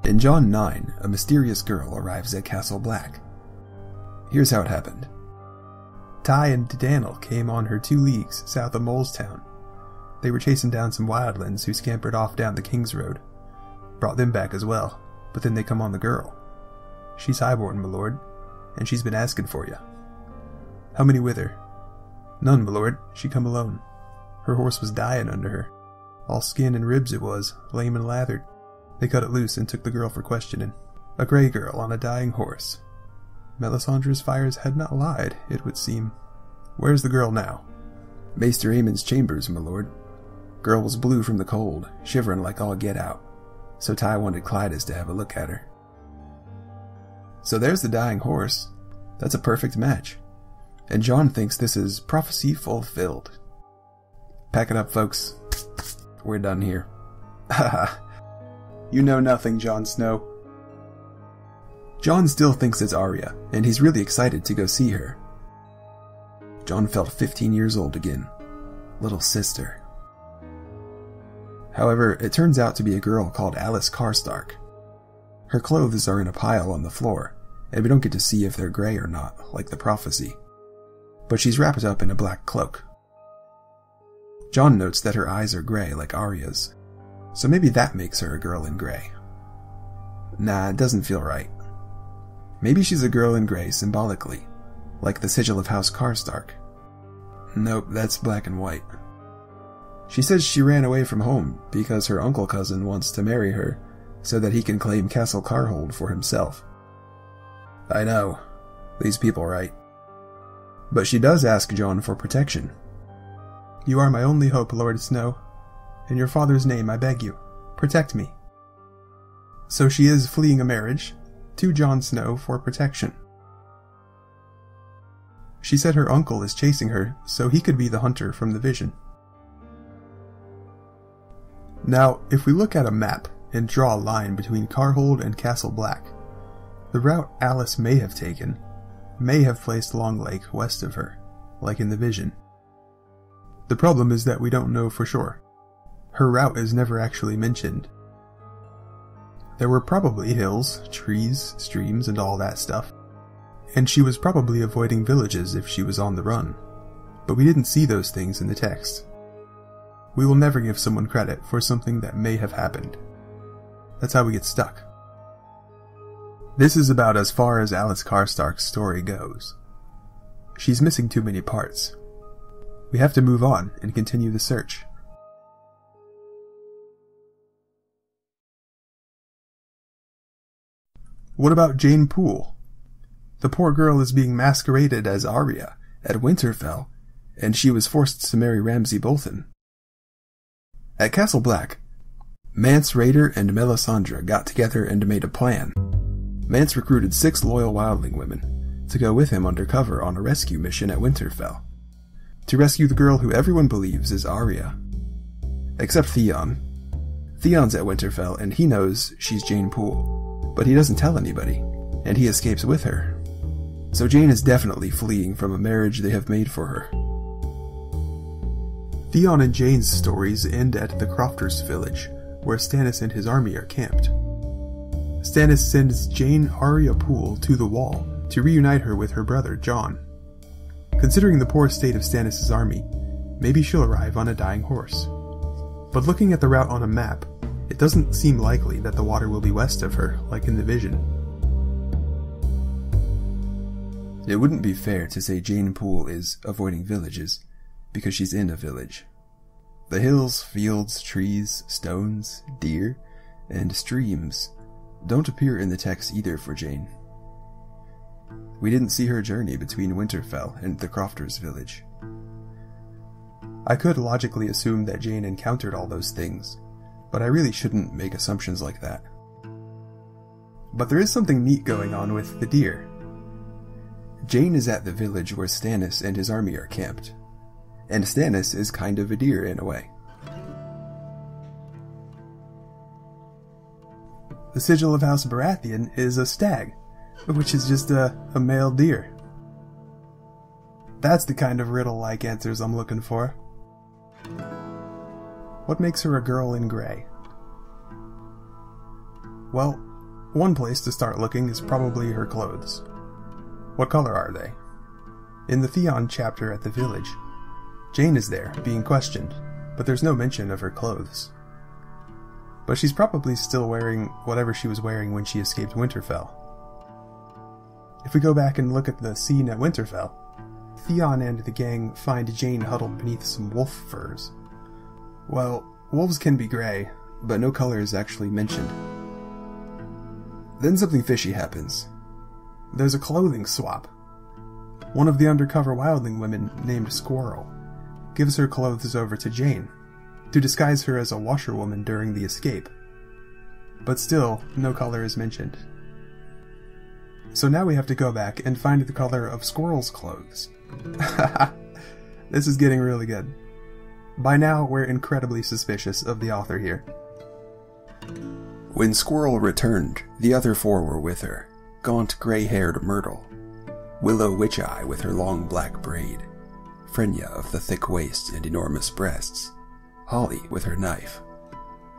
In John 9, a mysterious girl arrives at Castle Black. Here's how it happened. Ty and Daniel came on her 2 leagues south of Molestown. They were chasing down some wildlings who scampered off down the King's Road. Brought them back as well, but then they come on the girl. She's highborn, my lord, and she's been asking for you. How many with her? None, my lord. She come alone. Her horse was dying under her. All skin and ribs it was, lame and lathered. They cut it loose and took the girl for questioning. A grey girl on a dying horse. Melisandre's fires had not lied, it would seem. Where's the girl now? Maester Aemon's chambers, my lord. Girl was blue from the cold, shivering like all get out. So Ty wanted Clydas to have a look at her. So there's the dying horse. That's a perfect match. And Jon thinks this is prophecy fulfilled. Pack it up, folks. We're done here. Haha. You know nothing, Jon Snow. Jon still thinks it's Arya, and he's really excited to go see her. Jon felt 15 years old again. Little sister. However, it turns out to be a girl called Alice Karstark. Her clothes are in a pile on the floor, and we don't get to see if they're grey or not, like the prophecy. But she's wrapped up in a black cloak. Jon notes that her eyes are grey like Arya's, so maybe that makes her a girl in grey. Nah, it doesn't feel right. Maybe she's a girl in grey symbolically, like the sigil of House Karstark. Nope, that's black and white. She says she ran away from home because her uncle cousin wants to marry her so that he can claim Castle Carhold for himself. I know, these people right. But she does ask Jon for protection. You are my only hope, Lord Snow. In your father's name, I beg you, protect me. So she is fleeing a marriage to Jon Snow for protection. She said her uncle is chasing her, so he could be the hunter from the vision. Now, if we look at a map and draw a line between Carhold and Castle Black, the route Alice may have taken may have placed Longlake west of her, like in the vision. The problem is that we don't know for sure. Her route is never actually mentioned. There were probably hills, trees, streams, and all that stuff, and she was probably avoiding villages if she was on the run, but we didn't see those things in the text. We will never give someone credit for something that may have happened. That's how we get stuck. This is about as far as Alice Karstark's story goes. She's missing too many parts. We have to move on and continue the search. What about Jeyne Poole? The poor girl is being masqueraded as Arya at Winterfell, and she was forced to marry Ramsay Bolton. At Castle Black, Mance Rayder and Melisandre got together and made a plan. Mance recruited 6 loyal wildling women to go with him undercover on a rescue mission at Winterfell, to rescue the girl who everyone believes is Arya. Except Theon. Theon's at Winterfell and he knows she's Jeyne Poole, but he doesn't tell anybody, and he escapes with her. So Jeyne is definitely fleeing from a marriage they have made for her. Theon and Jeyne's stories end at the Crofters village, where Stannis and his army are camped. Stannis sends Jeyne Arya Poole to the Wall to reunite her with her brother, Jon. Considering the poor state of Stannis' army, maybe she'll arrive on a dying horse. But looking at the route on a map, it doesn't seem likely that the water will be west of her, like in the vision. It wouldn't be fair to say Jeyne Poole is avoiding villages, because she's in a village. The hills, fields, trees, stones, deer, and streams don't appear in the text either for Jeyne. We didn't see her journey between Winterfell and the Crofters village. I could logically assume that Jeyne encountered all those things, but I really shouldn't make assumptions like that. But there is something neat going on with the deer. Jeyne is at the village where Stannis and his army are camped, and Stannis is kind of a deer in a way. The sigil of House Baratheon is a stag, which is just a male deer. That's the kind of riddle-like answers I'm looking for. What makes her a girl in grey? Well, One place to start looking is probably her clothes. What color are they? In the Theon chapter at the village, Jane is there, being questioned, but there's no mention of her clothes. But she's probably still wearing whatever she was wearing when she escaped Winterfell. If we go back and look at the scene at Winterfell, Theon and the gang find Jane huddled beneath some wolf furs. Well, wolves can be grey, but no color is actually mentioned. Then something fishy happens. There's a clothing swap. One of the undercover wildling women, named Squirrel, gives her clothes over to Jane, to disguise her as a washerwoman during the escape. But still, no color is mentioned. So now we have to go back and find the color of Squirrel's clothes. This is getting really good. By now, we're incredibly suspicious of the author here. When Squirrel returned, the other four were with her. Gaunt, grey-haired Myrtle, Willow Witch-Eye with her long black braid, Frenya of the thick waist and enormous breasts, Holly with her knife.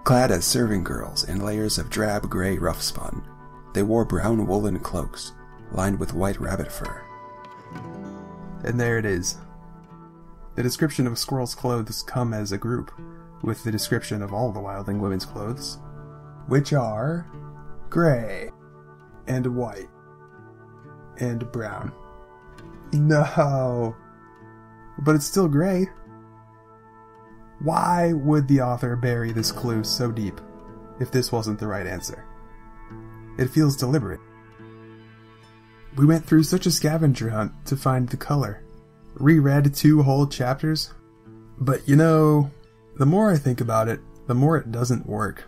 Clad as serving girls in layers of drab grey rough-spun, they wore brown woolen cloaks, lined with white rabbit fur. And there it is. The description of Squirrel's clothes come as a group, with the description of all the wildling women's clothes, which are grey, and white, and brown. No! But it's still grey. Why would the author bury this clue so deep, if this wasn't the right answer? It feels deliberate. We went through such a scavenger hunt to find the color. Reread 2 whole chapters. But you know, the more I think about it, the more it doesn't work.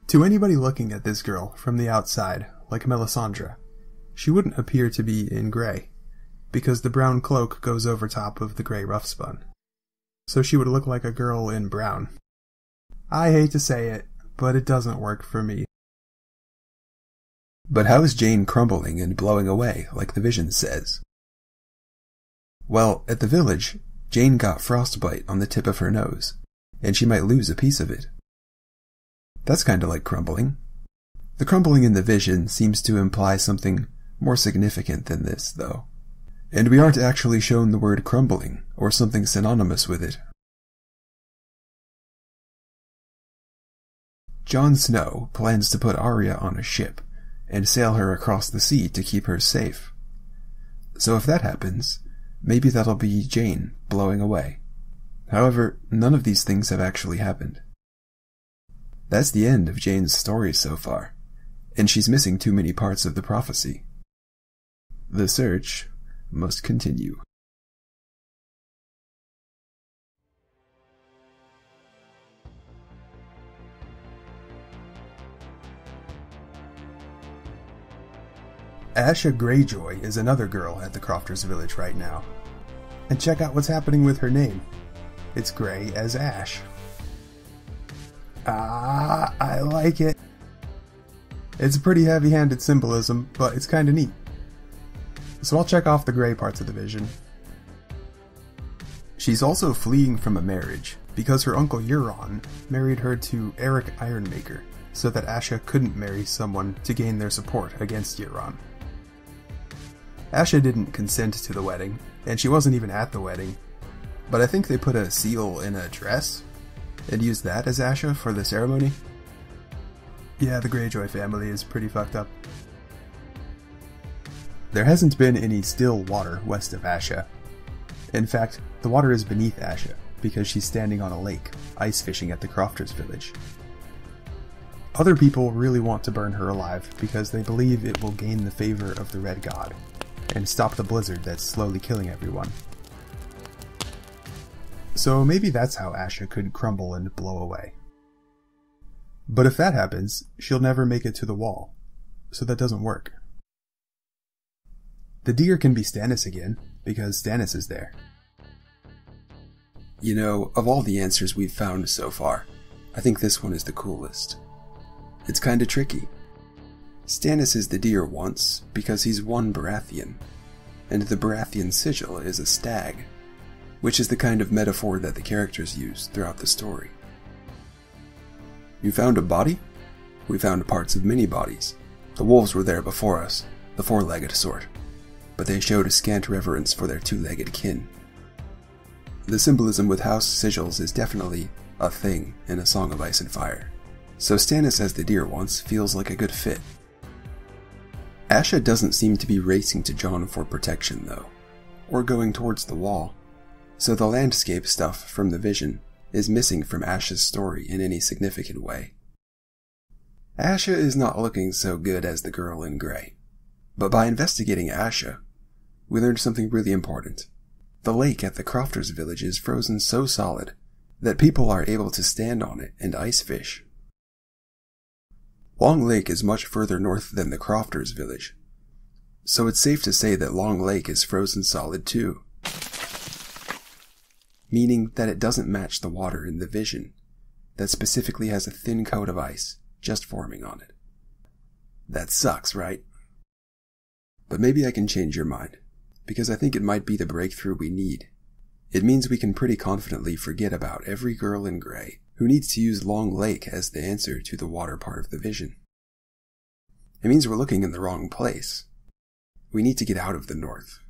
To anybody looking at this girl from the outside, like Melisandre, she wouldn't appear to be in grey, because the brown cloak goes over top of the grey roughspun. So she would look like a girl in brown. I hate to say it, but it doesn't work for me. But how is Jane crumbling and blowing away, like the vision says? Well, at the village, Jane got frostbite on the tip of her nose, and she might lose a piece of it. That's kinda like crumbling. The crumbling in the vision seems to imply something more significant than this, though. And we aren't actually shown the word crumbling, or something synonymous with it. Jon Snow plans to put Arya on a ship, and sail her across the sea to keep her safe. So if that happens, maybe that'll be Jane blowing away. However, none of these things have actually happened. That's the end of Jane's story so far, and she's missing too many parts of the prophecy. The search must continue. Asha Greyjoy is another girl at the Crofters Village right now. And check out what's happening with her name. It's grey as ash. Ah, I like it. It's a pretty heavy-handed symbolism, but it's kinda neat. So I'll check off the grey parts of the vision. She's also fleeing from a marriage, because her uncle Euron married her to Eric Ironmaker, so that Asha couldn't marry someone to gain their support against Euron. Asha didn't consent to the wedding, and she wasn't even at the wedding, but I think they put a seal in a dress, and used that as Asha for the ceremony. Yeah, the Greyjoy family is pretty fucked up. There hasn't been any still water west of Asha. In fact, the water is beneath Asha, because she's standing on a lake, ice fishing at the Crofters Village. Other people really want to burn her alive because they believe it will gain the favor of the Red God, and stop the blizzard that's slowly killing everyone. So maybe that's how Asha could crumble and blow away. But if that happens, she'll never make it to the wall, so that doesn't work. The deer can be Stannis again, because Stannis is there. You know, of all the answers we've found so far, I think this one is the coolest. It's kinda tricky. Stannis is the deer once, because he's one Baratheon, and the Baratheon sigil is a stag, which is the kind of metaphor that the characters use throughout the story. You found a body? We found parts of many bodies, The wolves were there before us, the four-legged sort, but they showed a scant reverence for their two-legged kin. The symbolism with house sigils is definitely a thing in A Song of Ice and Fire, so Stannis as the deer once feels like a good fit. Asha doesn't seem to be racing to Jon for protection though, or going towards the wall, so the landscape stuff from the vision is missing from Asha's story in any significant way. Asha is not looking so good as the girl in grey, but by investigating Asha, we learned something really important. The lake at the Crofters' village is frozen so solid that people are able to stand on it and ice fish. Long Lake is much further north than the Crofters' village, so it's safe to say that Long Lake is frozen solid too, meaning that it doesn't match the water in the vision that specifically has a thin coat of ice just forming on it. That sucks, right? But maybe I can change your mind, because I think it might be the breakthrough we need. It means we can pretty confidently forget about every girl in grey who needs to use Long Lake as the answer to the water part of the vision. It means we're looking in the wrong place. We need to get out of the north,